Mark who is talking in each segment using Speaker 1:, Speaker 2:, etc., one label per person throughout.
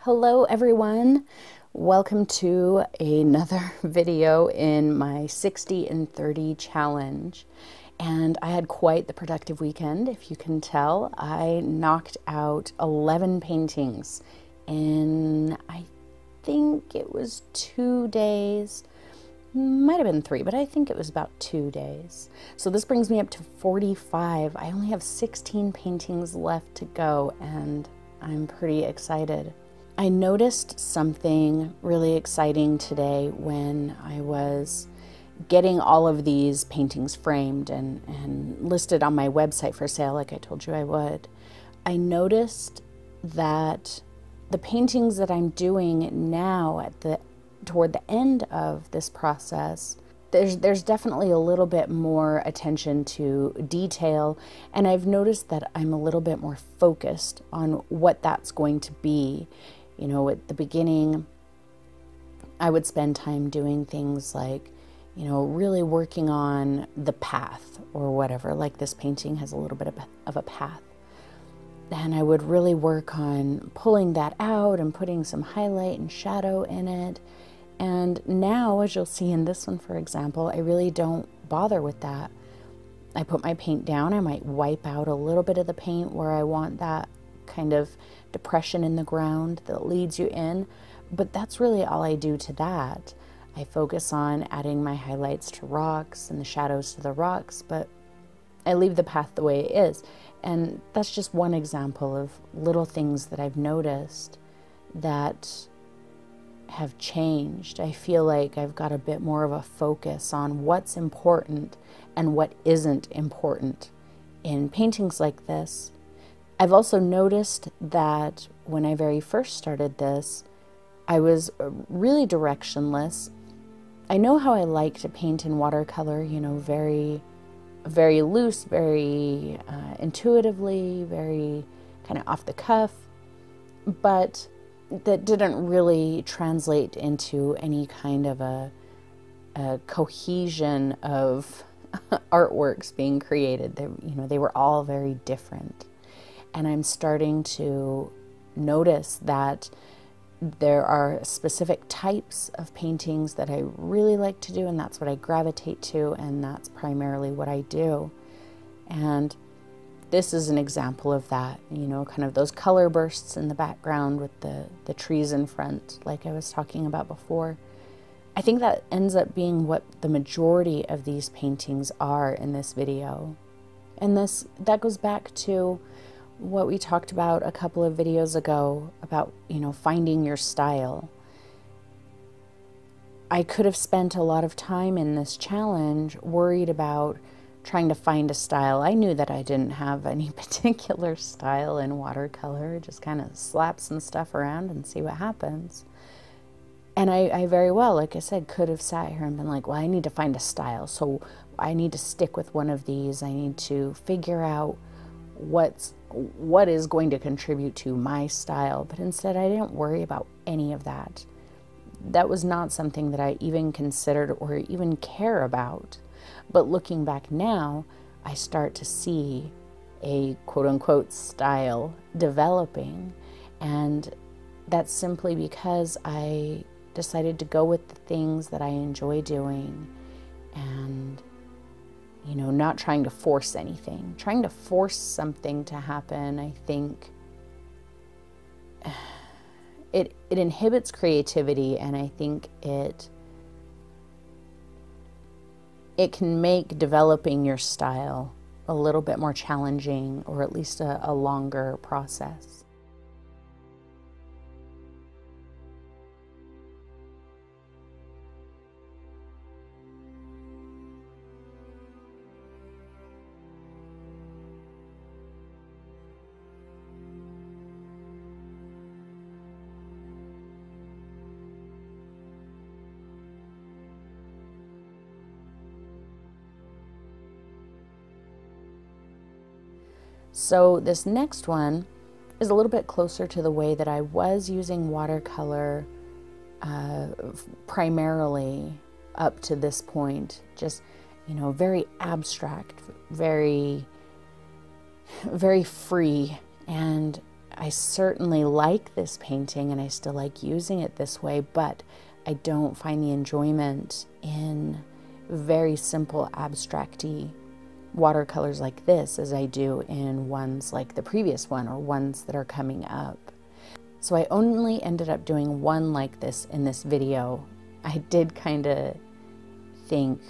Speaker 1: Hello everyone, welcome to another video in my 60 and 30 challenge. And I had quite the productive weekend, if you can tell. I knocked out 11 paintings in, I think it was 2 days. Might have been 3, but I think it was about 2 days. So this brings me up to 45. I only have 16 paintings left to go, and I'm pretty excited. I noticed something really exciting today when I was getting all of these paintings framed and listed on my website for sale, like I told you I would. I noticed that the paintings that I'm doing now toward the end of this process, there's definitely a little bit more attention to detail, and I've noticed that I'm a little bit more focused on what that's going to be. You know, at the beginning, I would spend time doing things like, you know, really working on the path or whatever. Like this painting has a little bit of a path. And I would really work on pulling that out and putting some highlight and shadow in it. And now, as you'll see in this one, for example, I really don't bother with that. I put my paint down. I might wipe out a little bit of the paint where I want that kind of depression in the ground that leads you in, but that's really all I do to that. I focus on adding my highlights to rocks and the shadows to the rocks, but I leave the path the way it is. And that's just one example of little things that I've noticed that have changed. I feel like I've got a bit more of a focus on what's important and what isn't important in paintings like this. I've also noticed that when I very first started this, I was really directionless. I know how I like to paint in watercolor, you know, very, very loose, very intuitively, very kind of off the cuff, but that didn't really translate into any kind of a cohesion of artworks being created. They were all very different. And I'm starting to notice that there are specific types of paintings that I really like to do, and that's what I gravitate to, and that's primarily what I do. And this is an example of that, you know, kind of those color bursts in the background with the trees in front, like I was talking about before. I think that ends up being what the majority of these paintings are in this video. And that goes back to what we talked about a couple of videos ago about, you know, finding your style. I could have spent a lot of time in this challenge worried about trying to find a style. I knew that I didn't have any particular style in watercolor, just kind of slap some stuff around and see what happens. And I very well, like I said, could have sat here and been like, well, I need to find a style, so I need to stick with one of these. I need to figure out what is going to contribute to my style. But instead, I didn't worry about any of that. That was not something that I even considered or even care about. But looking back now, I start to see a quote-unquote style developing, and that's simply because I decided to go with the things that I enjoy doing and, you know, not trying to force anything. Trying to force something to happen, I think, it inhibits creativity, and I think it can make developing your style a little bit more challenging, or at least a longer process. So this next one is a little bit closer to the way that I was using watercolor primarily up to this point. Just, you know, very abstract, very, very free. And I certainly like this painting and I still like using it this way, but I don't find the enjoyment in very simple abstract-y watercolors like this as I do in ones like the previous one or ones that are coming up. So I only ended up doing one like this in this video. I did kind of think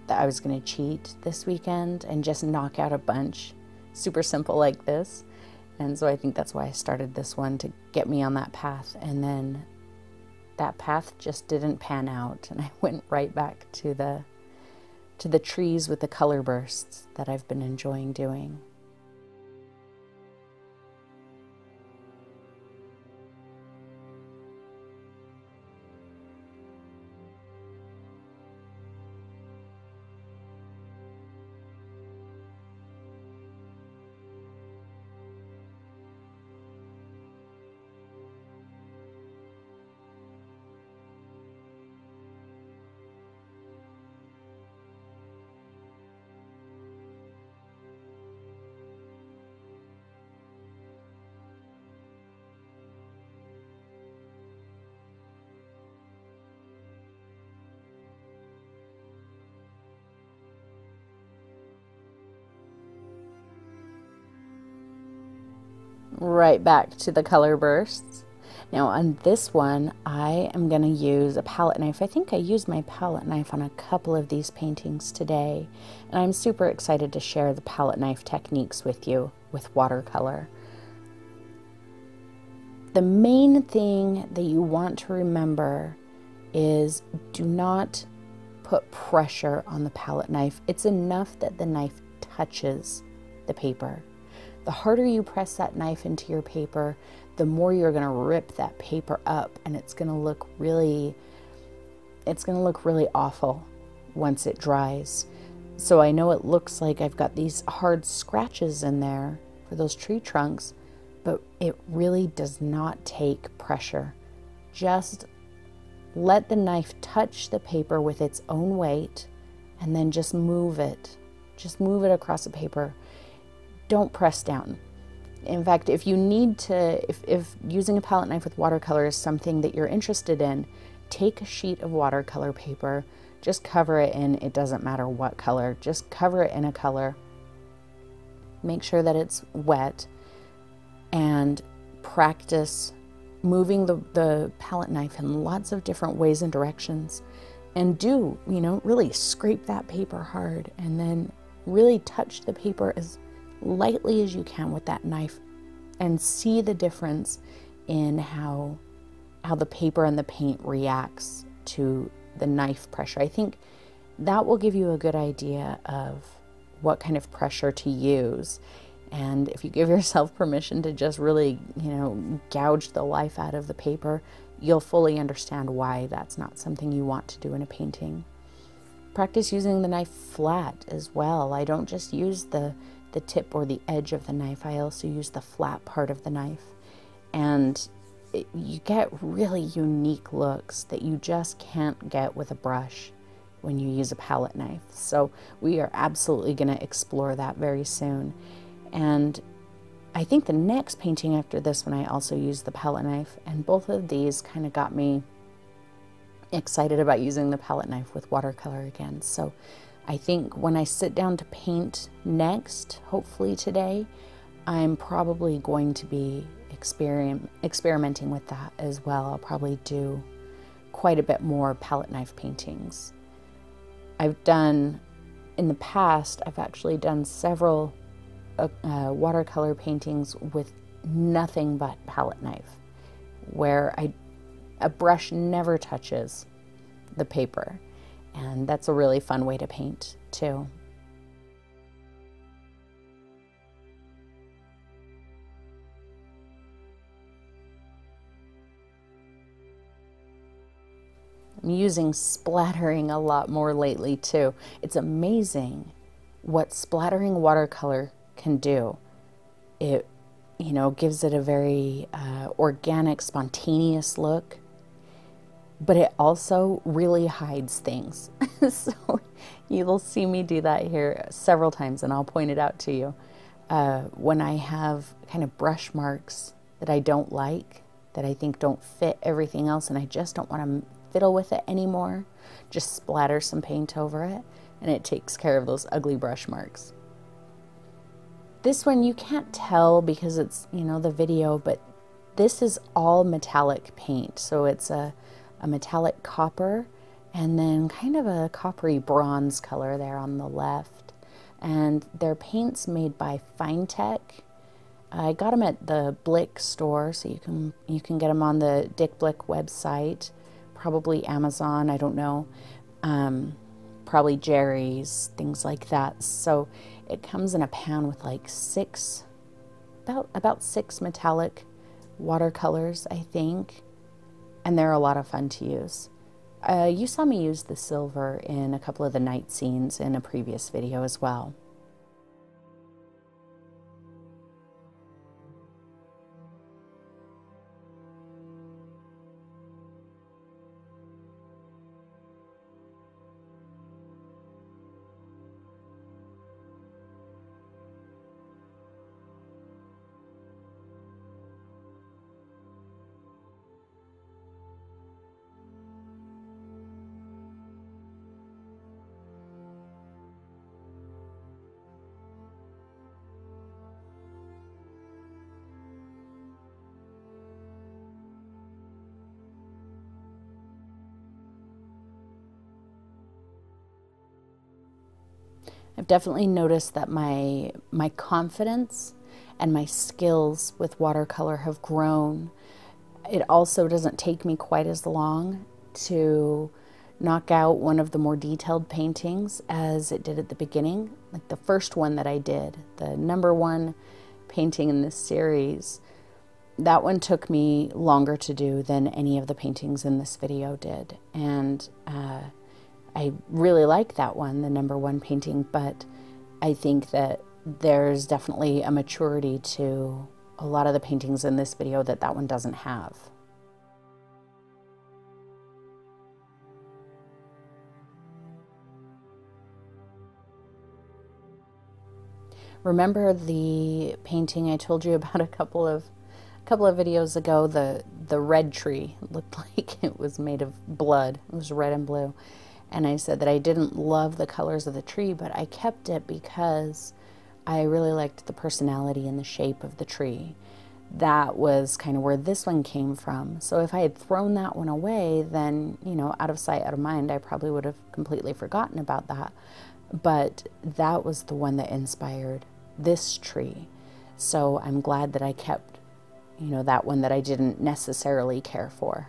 Speaker 1: that I was going to cheat this weekend and just knock out a bunch super simple like this. And so I think that's why I started this one, to get me on that path. And then that path just didn't pan out, and I went right back to the trees with the color bursts that I've been enjoying doing. Right back to the color bursts. Now on this one, I am going to use a palette knife. I think I used my palette knife on a couple of these paintings today, and I'm super excited to share the palette knife techniques with you with watercolor. The main thing that you want to remember is do not put pressure on the palette knife. It's enough that the knife touches the paper. The harder you press that knife into your paper, the more you're going to rip that paper up, and it's going to look really awful once it dries. So I know it looks like I've got these hard scratches in there for those tree trunks, but it really does not take pressure. Just let the knife touch the paper with its own weight, and then just move it. Just move it across the paper. Don't press down. In fact, if you need to, if using a palette knife with watercolor is something that you're interested in, take a sheet of watercolor paper, just cover it in, it doesn't matter what color, just cover it in a color. Make sure that it's wet, and practice moving the palette knife in lots of different ways and directions. And do, really scrape that paper hard, and then really touch the paper as lightly as you can with that knife, and see the difference in how the paper and the paint reacts to the knife pressure. I think that will give you a good idea of what kind of pressure to use. And if you give yourself permission to just really, gouge the life out of the paper, you'll fully understand why that's not something you want to do in a painting. Practice using the knife flat as well. I don't just use the tip or the edge of the knife, I also use the flat part of the knife. And you get really unique looks that you just can't get with a brush when you use a palette knife. So we are absolutely going to explore that very soon. And I think the next painting after this one, I also used the palette knife, and both of these kind of got me excited about using the palette knife with watercolor again. So I think when I sit down to paint next, hopefully today, I'm probably going to be experimenting with that as well. I'll probably do quite a bit more palette knife paintings. I've done, in the past, I've actually done several watercolor paintings with nothing but palette knife, where a brush never touches the paper. And that's a really fun way to paint too. I'm using splattering a lot more lately too. It's amazing what splattering watercolor can do. It, gives it a very organic, spontaneous look, but it also really hides things. So you'll see me do that here several times, and I'll point it out to you. When I have kind of brush marks that I don't like, that I think don't fit everything else, and I just don't want to fiddle with it anymore, just splatter some paint over it, and it takes care of those ugly brush marks. This one you can't tell because it's, you know, the video, but this is all metallic paint. So it's a metallic copper and then kind of a coppery bronze color there on the left. And they're paints made by Finetech. I got them at the Blick store, so you can get them on the Dick Blick website, probably Amazon, I don't know, probably Jerry's, things like that. So it comes in a pan with like about six metallic watercolors, I think, and they're a lot of fun to use. You saw me use the silver in a couple of the night scenes in a previous video as well. I've definitely noticed that my confidence and my skills with watercolor have grown. It also doesn't take me quite as long to knock out one of the more detailed paintings as it did at the beginning. Like the first one that I did, the #1 painting in this series, that one took me longer to do than any of the paintings in this video did. And I really like that one, the #1 painting, but I think that there's definitely a maturity to a lot of the paintings in this video that that one doesn't have. Remember the painting I told you about a couple of videos ago, the red tree? It looked like it was made of blood. It was red and blue. And I said that I didn't love the colors of the tree, but I kept it because I really liked the personality and the shape of the tree. That was kind of where this one came from. So if I had thrown that one away, then, you know, out of sight, out of mind, I probably would have completely forgotten about that. But that was the one that inspired this tree. So I'm glad that I kept, you know, that one that I didn't necessarily care for.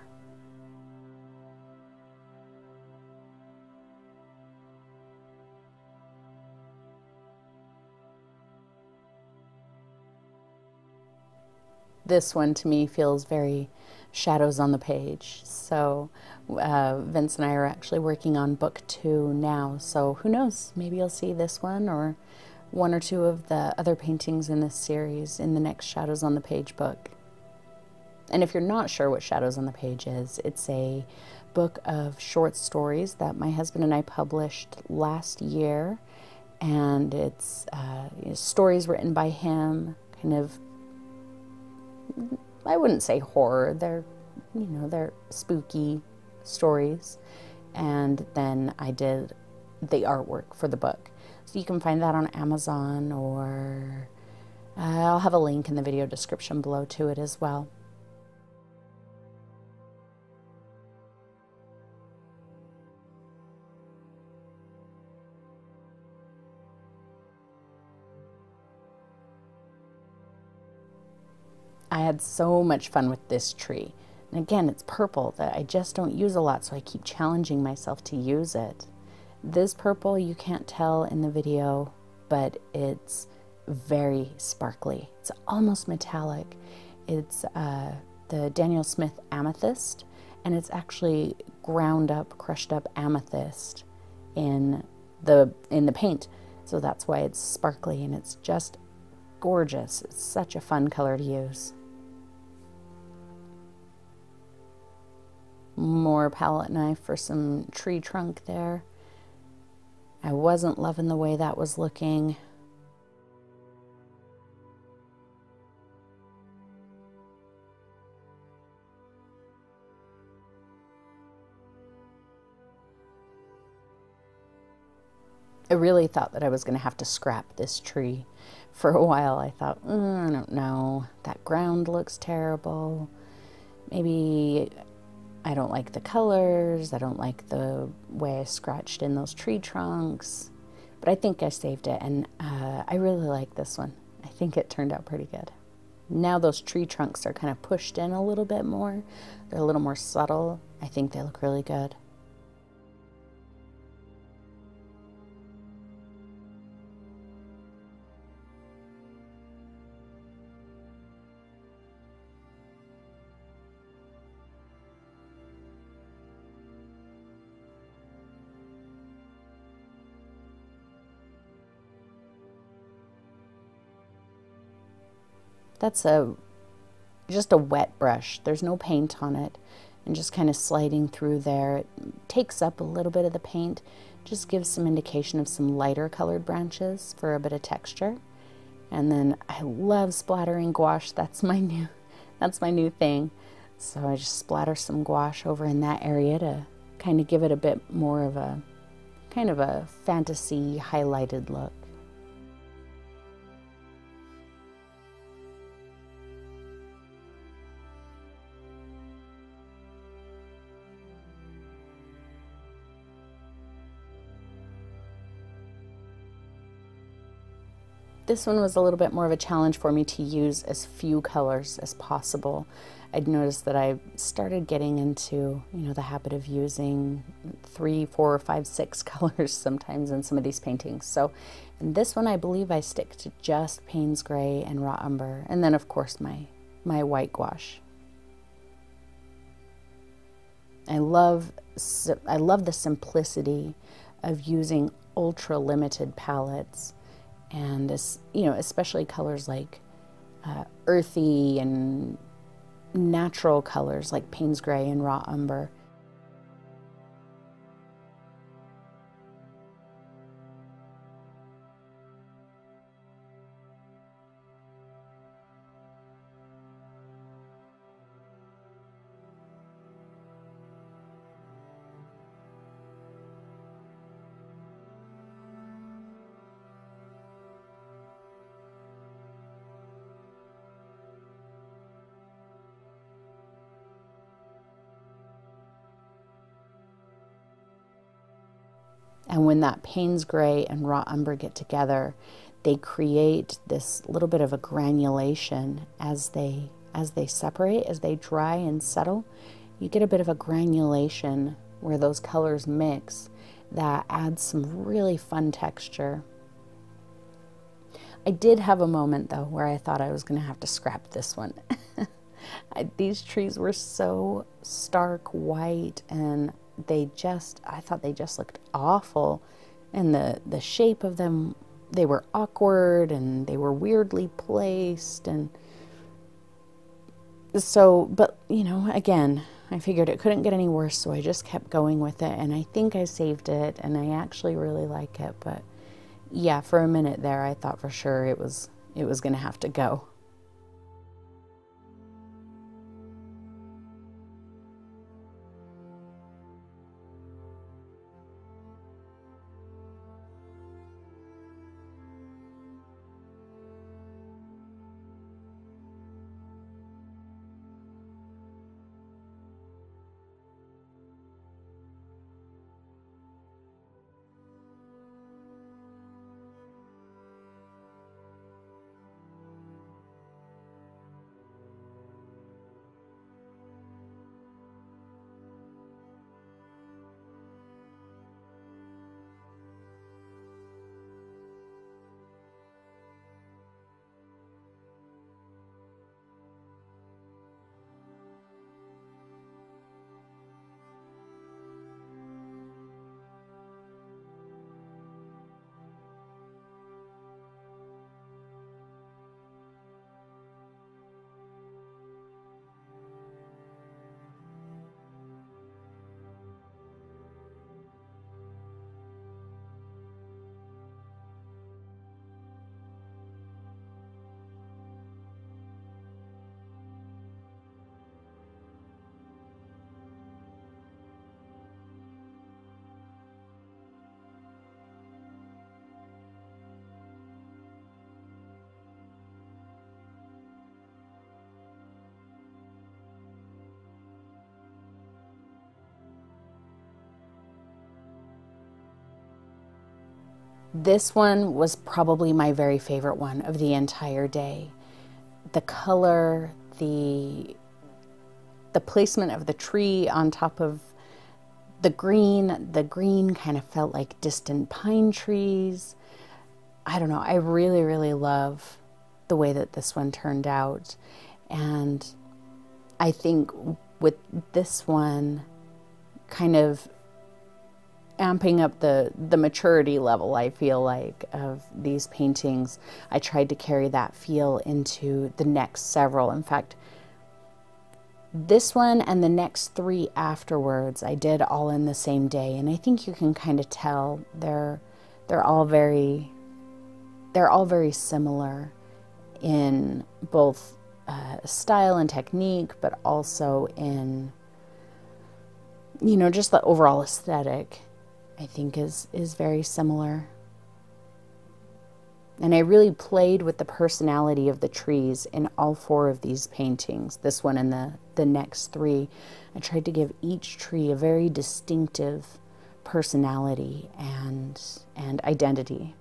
Speaker 1: This one to me feels very shadows on the page. So Vince and I are actually working on book 2 now. So who knows, maybe you'll see this one or one or two of the other paintings in this series in the next Shadows on the Page book. And if you're not sure what Shadows on the Page is, it's a book of short stories that my husband and I published last year. And it's stories written by him, kind of, I wouldn't say horror, they're, you know, they're spooky stories. And then I did the artwork for the book. So you can find that on Amazon, or I'll have a link in the video description below to it as well. I had so much fun with this tree. And again, it's purple that I just don't use a lot, so I keep challenging myself to use it. This purple, you can't tell in the video, but it's very sparkly. It's almost metallic. It's the Daniel Smith Amethyst, and it's actually ground up, crushed up amethyst in the paint. So that's why it's sparkly, and it's just gorgeous. It's such a fun color to use. More palette knife for some tree trunk there. I wasn't loving the way that was looking. I really thought that I was going to have to scrap this tree. For a while I thought, I don't know, that ground looks terrible. Maybe I don't like the colors, I don't like the way I scratched in those tree trunks. But I think I saved it, and I really like this one. I think it turned out pretty good. Now those tree trunks are kind of pushed in a little bit more. They're a little more subtle. I think they look really good. That's just a wet brush. There's no paint on it, and just kind of sliding through there. It takes up a little bit of the paint, just gives some indication of some lighter colored branches for a bit of texture. And then I love splattering gouache. That's my new thing. So I just splatter some gouache over in that area to kind of give it a bit more of a kind of a fantasy highlighted look. This one was a little bit more of a challenge for me to use as few colors as possible. I'd noticed that I started getting into, the habit of using 3, 4, 5, 6 colors sometimes in some of these paintings. So in this one, I believe I stick to just Payne's Gray and Raw Umber, and then of course my white gouache. I love the simplicity of using ultra limited palettes. And especially colors like earthy and natural colors like Payne's Gray and Raw Umber. And when that Payne's Gray and Raw Umber get together, they create this little bit of a granulation as they separate, as they dry and settle. You get a bit of a granulation where those colors mix that adds some really fun texture. I did have a moment though where I thought I was going to have to scrap this one. These trees were so stark white, and I thought they just looked awful, and the shape of them, they were awkward and they were weirdly placed, and so, but again, I figured it couldn't get any worse, so I just kept going with it, and I think I saved it, and I actually really like it. But yeah, for a minute there I thought for sure it was going to have to go. This one was probably my very favorite one of the entire day. The color, the placement of the tree on top of the green kind of felt like distant pine trees. I don't know, I really, really love the way that this one turned out. And I think with this one, kind of amping up the maturity level, I feel like, of these paintings, I tried to carry that feel into the next several. In fact, this one and the next 3 afterwards, I did all in the same day, and I think you can kind of tell they're all very similar in both style and technique, but also in, you know, just the overall aesthetic, I think is very similar. And I really played with the personality of the trees in all 4 of these paintings, this one and the next 3. I tried to give each tree a very distinctive personality and identity.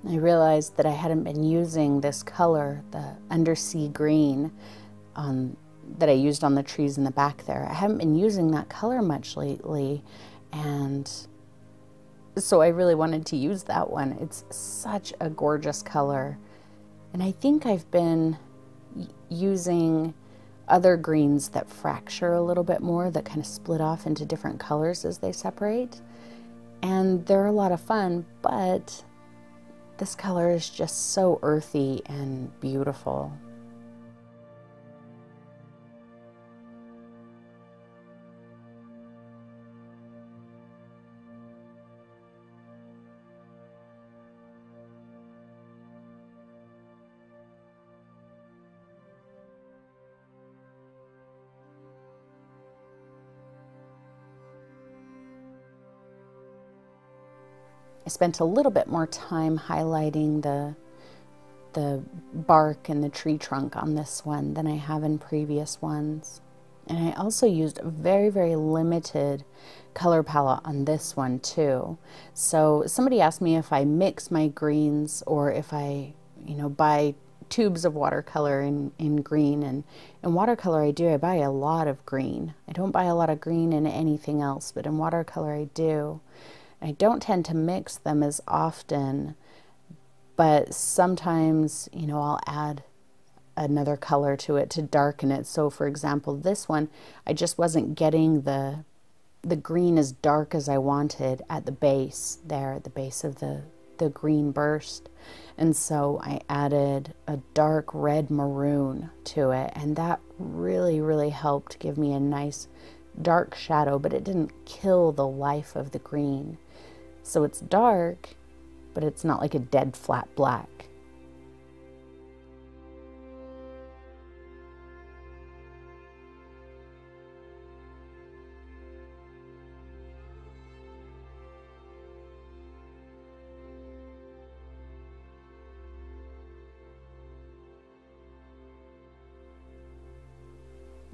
Speaker 1: I realized that I hadn't been using this color, the undersea green, that I used on the trees in the back there. I haven't been using that color much lately, and so I really wanted to use that one. It's such a gorgeous color, and I think I've been using other greens that fracture a little bit more, that kind of split off into different colors as they separate, and they're a lot of fun, but this color is just so earthy and beautiful. I spent a little bit more time highlighting the bark and the tree trunk on this one than I have in previous ones. And I also used a very, very limited color palette on this one too. So somebody asked me if I mix my greens or if I, you know, buy tubes of watercolor in green. And in watercolor I do. I buy a lot of green. I don't buy a lot of green in anything else, but in watercolor I do. I don't tend to mix them as often, but sometimes, you know, I'll add another color to it to darken it. So for example, this one, I just wasn't getting the green as dark as I wanted at the base there, at the base of the green burst. And so I added a dark red maroon to it, and that really, really helped give me a nice dark shadow, but it didn't kill the life of the green. So it's dark, but it's not like a dead flat black.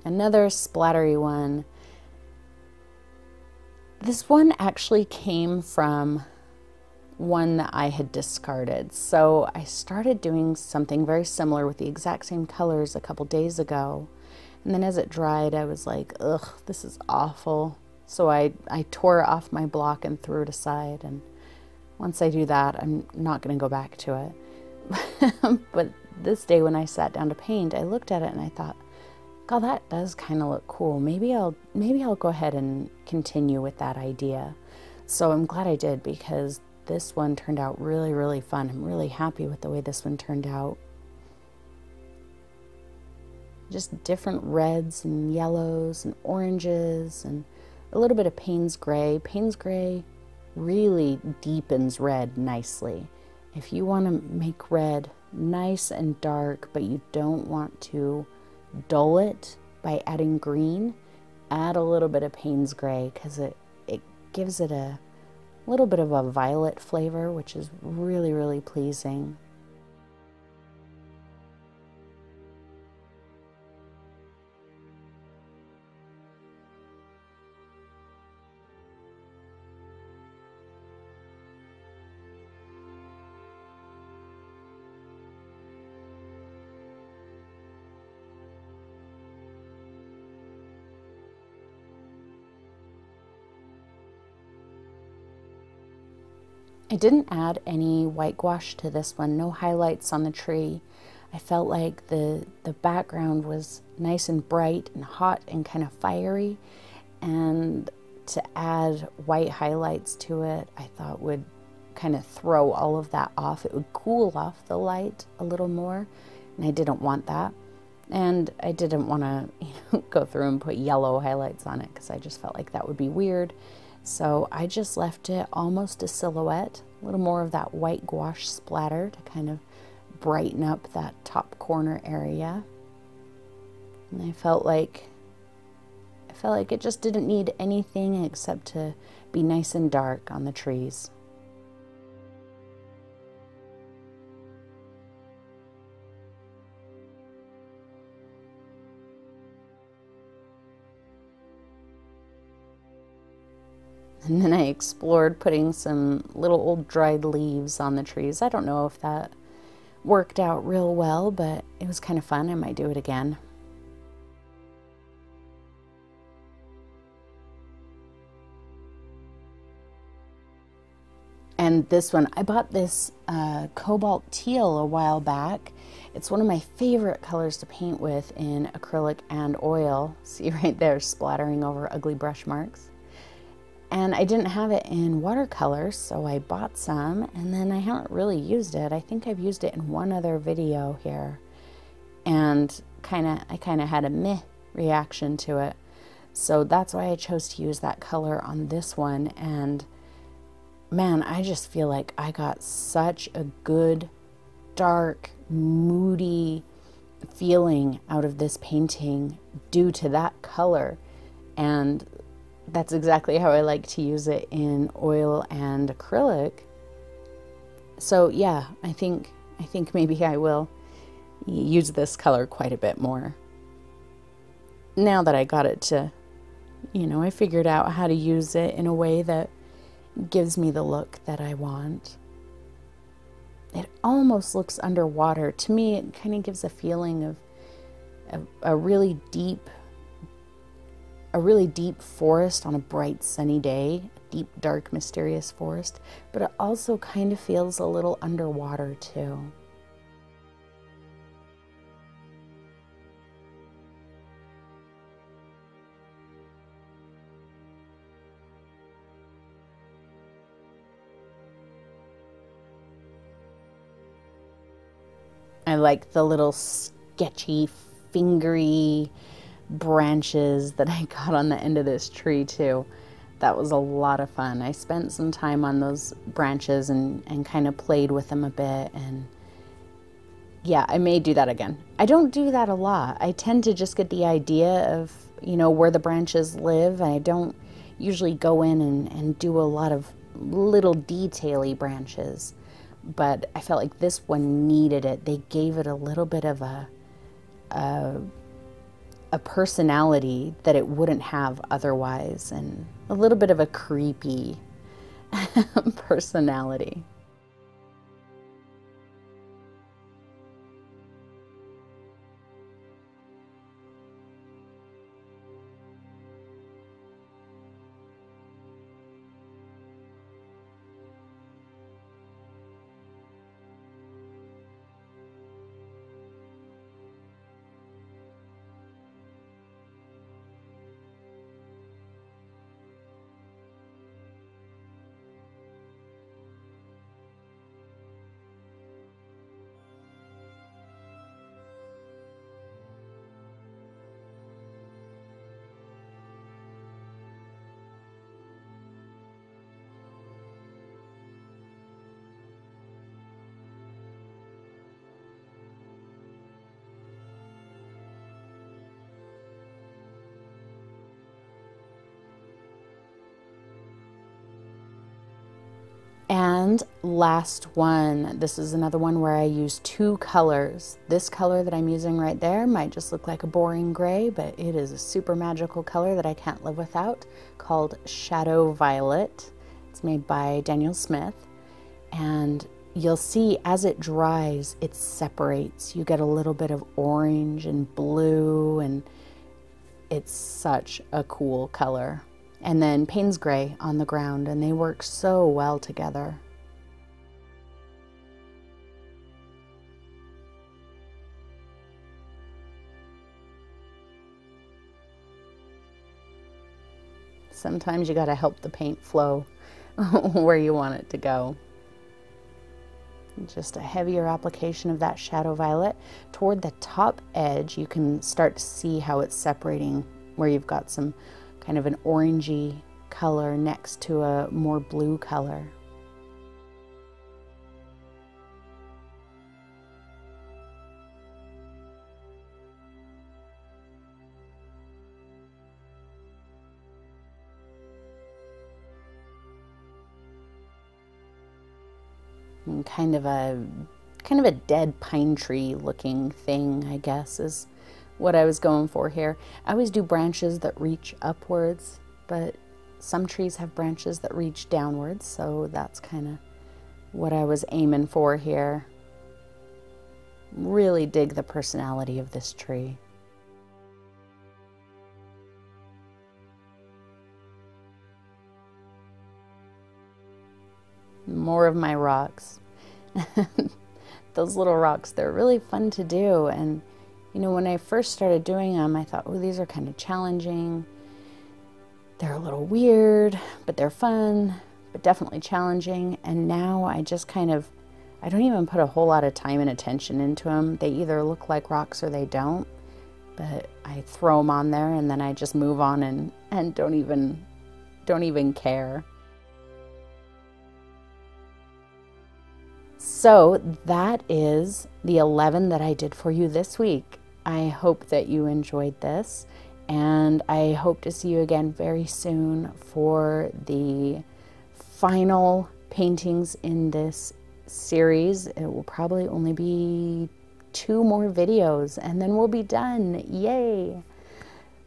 Speaker 1: Another splattery one. This one actually came from one that I had discarded. So I started doing something very similar with the exact same colors a couple days ago. And then as it dried, I was like, ugh, this is awful. So I tore off my block and threw it aside, and once I do that, I'm not going to go back to it. But this day when I sat down to paint, I looked at it and I thought, God, that does kind of look cool. Maybe I'll go ahead and continue with that idea. So I'm glad I did, because this one turned out really, really fun. I'm really happy with the way this one turned out. Just different reds and yellows and oranges and a little bit of Payne's gray. Payne's gray really deepens red nicely. If you want to make red nice and dark, but you don't want to dull it by adding green, add a little bit of Payne's gray, because it gives it a little bit of a violet flavor, which is really, really pleasing. I didn't add any white gouache to this one, no highlights on the tree. I felt like the background was nice and bright and hot and kind of fiery, and to add white highlights to it I thought would kind of throw all of that off. It would cool off the light a little more, and I didn't want that. And I didn't want to go through and put yellow highlights on it, because I just felt like that would be weird. So I just left it almost a silhouette, a little more of that white gouache splatter to kind of brighten up that top corner area. And I felt like it just didn't need anything except to be nice and dark on the trees. And then I explored putting some little old dried leaves on the trees. I don't know if that worked out real well, but it was kind of fun. I might do it again. And this one, I bought this cobalt teal a while back. It's one of my favorite colors to paint with in acrylic and oil. See right there, splattering over ugly brush marks. And I didn't have it in watercolor, so I bought some, and then I haven't really used it. I think I've used it in one other video here, and I kind of had a meh reaction to it. So that's why I chose to use that color on this one. And man, I just feel like I got such a good, dark, moody feeling out of this painting due to that color. And that's exactly how I like to use it in oil and acrylic. So yeah, I think maybe I will use this color quite a bit more. Now that I got it to, I figured out how to use it in a way that gives me the look that I want. It almost looks underwater. To me, it kind of gives a feeling of a really deep forest on a bright sunny day, a deep, dark, mysterious forest, but it also kind of feels a little underwater too. I like the little sketchy, fingery branches that I got on the end of this tree too. That was a lot of fun. I spent some time on those branches and kind of played with them a bit, and yeah, I may do that again. I don't do that a lot. I tend to just get the idea of, where the branches live. I don't usually go in and do a lot of little detail-y branches, but I felt like this one needed it. They gave it a little bit of a personality that it wouldn't have otherwise, and a little bit of a creepy personality. And last one, this is another one where I use two colors. This color that I'm using right there might just look like a boring gray, but it is a super magical color that I can't live without, called Shadow Violet. It's made by Daniel Smith, and you'll see as it dries, it separates. You get a little bit of orange and blue, and it's such a cool color. And then Payne's Gray on the ground, and they work so well together. Sometimes you gotta help the paint flow where you want it to go. Just a heavier application of that Shadow Violet. Toward the top edge, you can start to see how it's separating, where you've got some kind of an orangey color next to a more blue color. And kind of a dead pine tree looking thing, I guess, is what I was going for here. I always do branches that reach upwards, but some trees have branches that reach downwards, so that's kind of what I was aiming for here. Really dig the personality of this tree. More of my rocks. Those little rocks, they're really fun to do, and you know, when I first started doing them, I thought, oh, these are kind of challenging. They're a little weird, but they're fun, but definitely challenging. And now I just kind of, I don't even put a whole lot of time and attention into them. They either look like rocks or they don't, but I throw them on there and then I just move on and don't even care. So that is the 11 that I did for you this week. I hope that you enjoyed this, and I hope to see you again very soon for the final paintings in this series. It will probably only be 2 more videos and then we'll be done. Yay!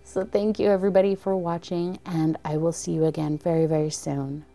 Speaker 1: So thank you everybody for watching, and I will see you again very, very soon.